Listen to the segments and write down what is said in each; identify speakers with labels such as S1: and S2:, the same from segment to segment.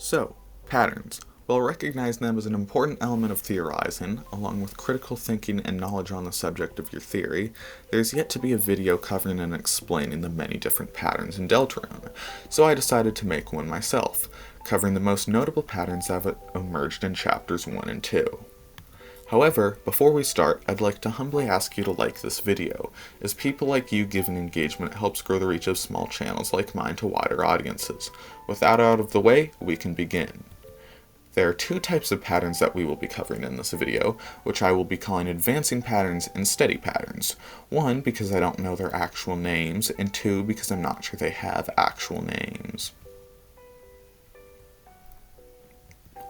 S1: So, patterns. While recognizing them as an important element of theorizing, along with critical thinking and knowledge on the subject of your theory, there's yet to be a video covering and explaining the many different patterns in Deltarune, so I decided to make one myself, covering the most notable patterns that have emerged in chapters 1 and 2. However, before we start, I'd like to humbly ask you to like this video, as people like you giving engagement helps grow the reach of small channels like mine to wider audiences. With that out of the way, we can begin. There are two types of patterns that we will be covering in this video, which I will be calling advancing patterns and steady patterns. One, because I don't know their actual names, and two, because I'm not sure they have actual names.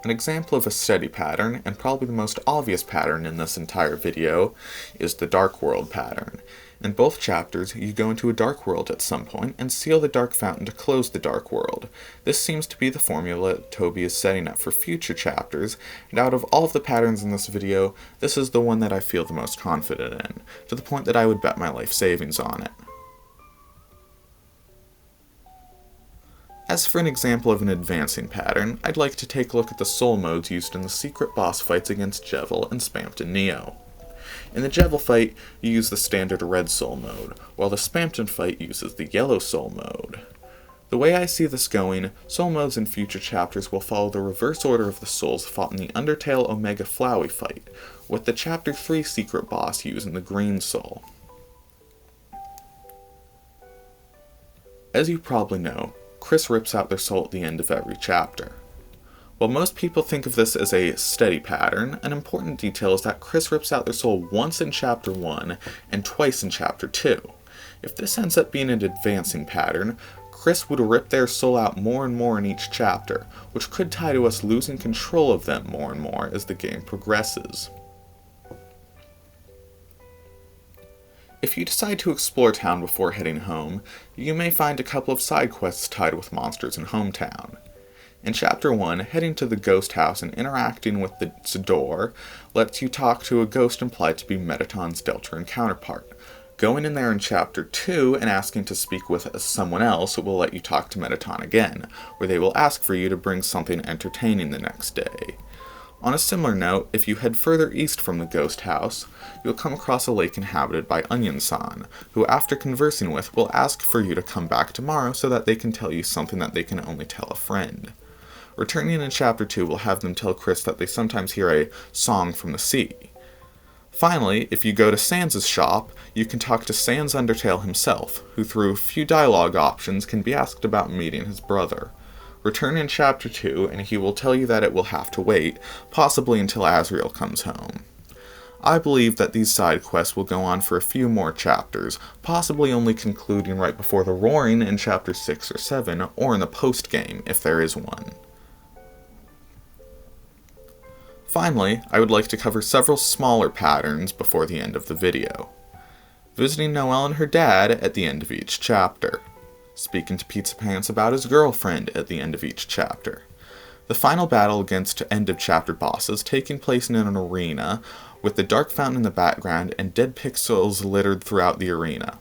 S1: An example of a steady pattern, and probably the most obvious pattern in this entire video, is the dark world pattern. In both chapters, you go into a dark world at some point and seal the dark fountain to close the dark world. This seems to be the formula Toby is setting up for future chapters, and out of all of the patterns in this video, this is the one that I feel the most confident in, to the point that I would bet my life savings on it. As for an example of an advancing pattern, I'd like to take a look at the soul modes used in the secret boss fights against Jevil and Spamton Neo. In the Jevil fight, you use the standard red soul mode, while the Spamton fight uses the yellow soul mode. The way I see this going, soul modes in future chapters will follow the reverse order of the souls fought in the Undertale Omega Flowey fight, with the chapter 3 secret boss using the green soul. As you probably know, Chris rips out their soul at the end of every chapter. While most people think of this as a steady pattern, an important detail is that Chris rips out their soul once in chapter 1 and twice in chapter 2. If this ends up being an advancing pattern, Chris would rip their soul out more and more in each chapter, which could tie to us losing control of them more and more as the game progresses. If you decide to explore town before heading home, you may find a couple of side quests tied with monsters in hometown. In Chapter 1, heading to the ghost house and interacting with the door lets you talk to a ghost implied to be Mettaton's Deltarune counterpart. Going in there in Chapter 2 and asking to speak with someone else will let you talk to Mettaton again, where they will ask for you to bring something entertaining the next day. On a similar note, if you head further east from the ghost house, you'll come across a lake inhabited by Onion-san, who after conversing with will ask for you to come back tomorrow so that they can tell you something that they can only tell a friend. Returning in Chapter 2 will have them tell Chris that they sometimes hear a song from the sea. Finally, if you go to Sans' shop, you can talk to Sans Undertale himself, who through a few dialogue options can be asked about meeting his brother. Return in Chapter 2, and he will tell you that it will have to wait, possibly until Asriel comes home. I believe that these side quests will go on for a few more chapters, possibly only concluding right before the Roaring in Chapter 6 or 7, or in the post-game, if there is one. Finally, I would like to cover several smaller patterns before the end of the video. Visiting Noelle and her dad at the end of each chapter. Speaking to Pizza Pants about his girlfriend at the end of each chapter. The final battle against end-of-chapter bosses taking place in an arena, with the dark fountain in the background and dead pixels littered throughout the arena.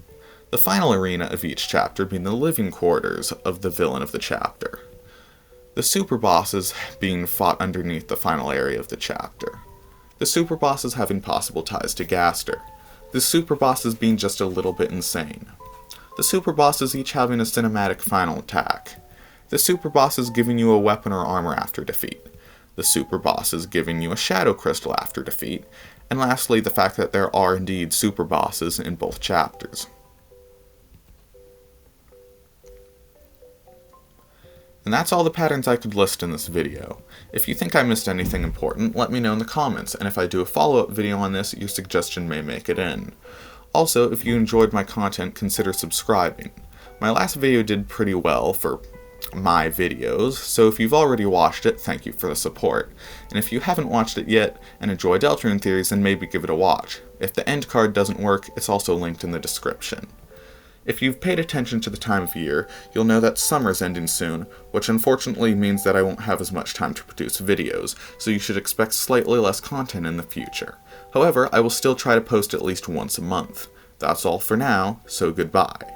S1: The final arena of each chapter being the living quarters of the villain of the chapter. The super bosses being fought underneath the final area of the chapter. The super bosses having possible ties to Gaster. The super bosses being just a little bit insane. The super bosses each having a cinematic final attack. The super bosses giving you a weapon or armor after defeat. The super bosses giving you a shadow crystal after defeat. And lastly, the fact that there are indeed super bosses in both chapters. And that's all the patterns I could list in this video. If you think I missed anything important, let me know in the comments, and if I do a follow-up video on this, your suggestion may make it in. Also, if you enjoyed my content, consider subscribing. My last video did pretty well for my videos, so if you've already watched it, thank you for the support. And if you haven't watched it yet and enjoy Deltarune theories, then maybe give it a watch. If the end card doesn't work, it's also linked in the description. If you've paid attention to the time of year, you'll know that summer's ending soon, which unfortunately means that I won't have as much time to produce videos, so you should expect slightly less content in the future. However, I will still try to post at least once a month. That's all for now, so goodbye.